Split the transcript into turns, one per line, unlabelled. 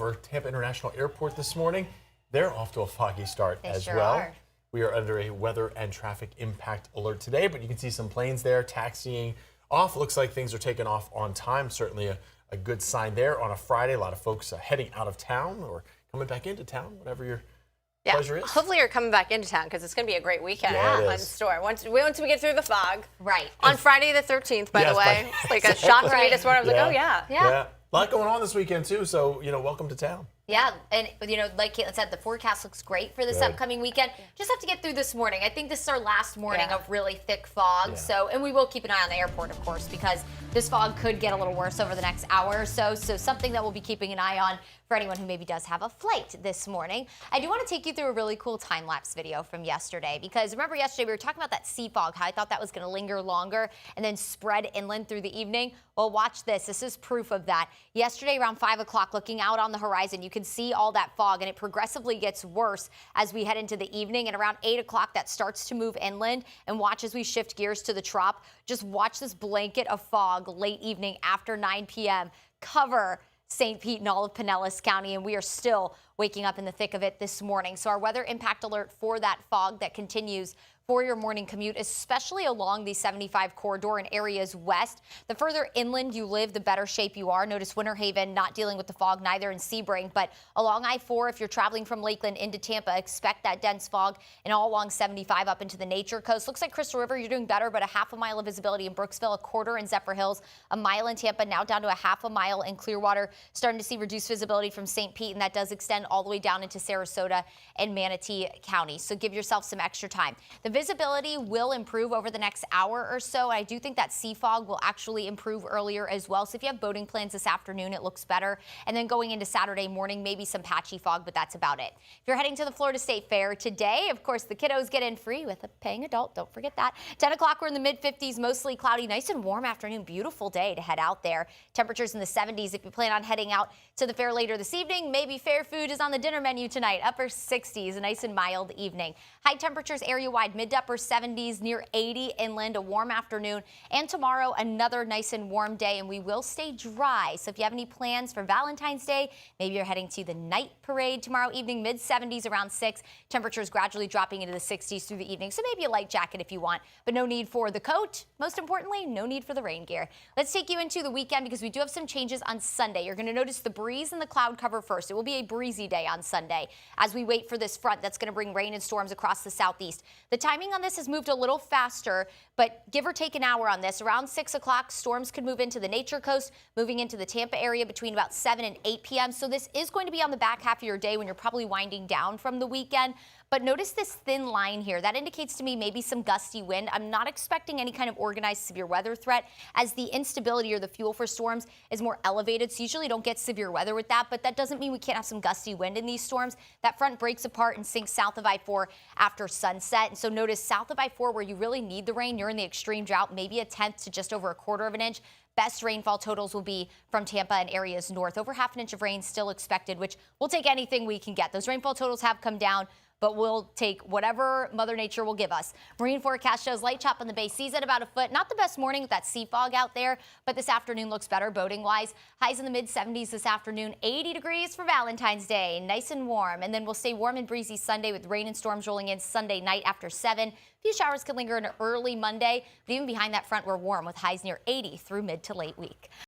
over Tampa International Airport this morning. They're off to a foggy start as well. We are under a weather and traffic impact alert today, but you can see some planes there taxiing off. Looks like things are taking off on time. Certainly a good sign there on a Friday. A lot of folks heading out of town or coming back into town, whatever your pleasure is.
Hopefully you're coming back into town because it's going to be a great weekend in store. Once we get through the fog.
Right.
On Friday the 13th, by the way. It's like a shock for me this morning. I was like, oh, yeah.
A lot going on this weekend, too, so, welcome to town.
Yeah, and, like Caitlin said, the forecast looks great for this upcoming weekend. Just have to get through this morning. I think this is our last morning of really thick fog. And we will keep an eye on the airport, of course, because this fog could get a little worse over the next hour or so. So something that we'll be keeping an eye on for anyone who maybe does have a flight this morning. I do want to take you through a really cool time-lapse video from yesterday, because remember yesterday we were talking about that sea fog, how I thought that was going to linger longer and then spread inland through the evening. Well, watch this. This is proof of that. Yesterday around 5 o'clock, looking out on the horizon, you can see all that fog, and it progressively gets worse as we head into the evening. And around 8 o'clock, that starts to move inland. And watch as we shift gears to the trop. Just watch this blanket of fog late evening after 9 p.m. cover St. Pete and all of Pinellas County, and we are still waking up in the thick of it this morning. So our weather impact alert for that fog that continues for your morning commute, especially along the 75 corridor in areas west. The further inland you live, the better shape you are. Notice Winter Haven not dealing with the fog, neither in Sebring, but along I-4, if you're traveling from Lakeland into Tampa, expect that dense fog, and all along 75 up into the Nature Coast. Looks like Crystal River, you're doing better, but a half a mile of visibility in Brooksville, a quarter in Zephyr Hills, a mile in Tampa, now down to a half a mile in Clearwater. Starting to see reduced visibility from St. Pete, and that does extend all the way down into Sarasota and Manatee County. So give yourself some extra time. The visibility will improve over the next hour or so. I do think that sea fog will actually improve earlier as well. So if you have boating plans this afternoon, it looks better. And then going into Saturday morning, maybe some patchy fog, but that's about it. If you're heading to the Florida State Fair today, of course, the kiddos get in free with a paying adult. Don't forget that. 10 o'clock, we're in the mid-50s, mostly cloudy, nice and warm afternoon. Beautiful day to head out there. Temperatures in the 70s. If you plan on heading out to the fair later this evening, maybe fair food is on the dinner menu tonight. Upper 60s, a nice and mild evening. High temperatures area-wide, mid to upper 70s, near 80 inland, a warm afternoon. And tomorrow, another nice and warm day, and we will stay dry. So if you have any plans for Valentine's Day, maybe you're heading to the night parade tomorrow evening, mid-70s around 6. Temperatures gradually dropping into the 60s through the evening. So maybe a light jacket if you want, but no need for the coat. Most importantly, no need for the rain gear. Let's take you into the weekend because we do have some changes on Sunday. You're going to notice the breeze and the cloud cover first. It will be a breezy day on Sunday as we wait for this front that's going to bring rain and storms across the southeast. The timing on this has moved a little faster, but give or take an hour on this. Around 6 o'clock, storms could move into the Nature Coast, moving into the Tampa area between about 7 and 8 p.m. So this is going to be on the back half of your day when you're probably winding down from the weekend. But notice this thin line here. That indicates to me maybe some gusty wind. I'm not expecting any kind of organized severe weather threat as the instability or the fuel for storms is more elevated. So usually don't get severe weather with that, but that doesn't mean we can't have some gusty wind in these storms. That front breaks apart and sinks south of I-4 after sunset. And so notice south of I-4 where you really need the rain, you're in the extreme drought, maybe a tenth to just over a quarter of an inch. Best rainfall totals will be from Tampa and areas north. Over half an inch of rain still expected, which we'll take anything we can get. Those rainfall totals have come down, but we'll take whatever Mother Nature will give us. Marine forecast shows light chop on the Bay seas at about a foot. Not the best morning with that sea fog out there, but this afternoon looks better boating-wise. Highs in the mid-70s this afternoon, 80 degrees for Valentine's Day, nice and warm. And then we'll stay warm and breezy Sunday with rain and storms rolling in Sunday night after 7. A few showers could linger into early Monday, but even behind that front, we're warm with highs near 80 through mid to late week.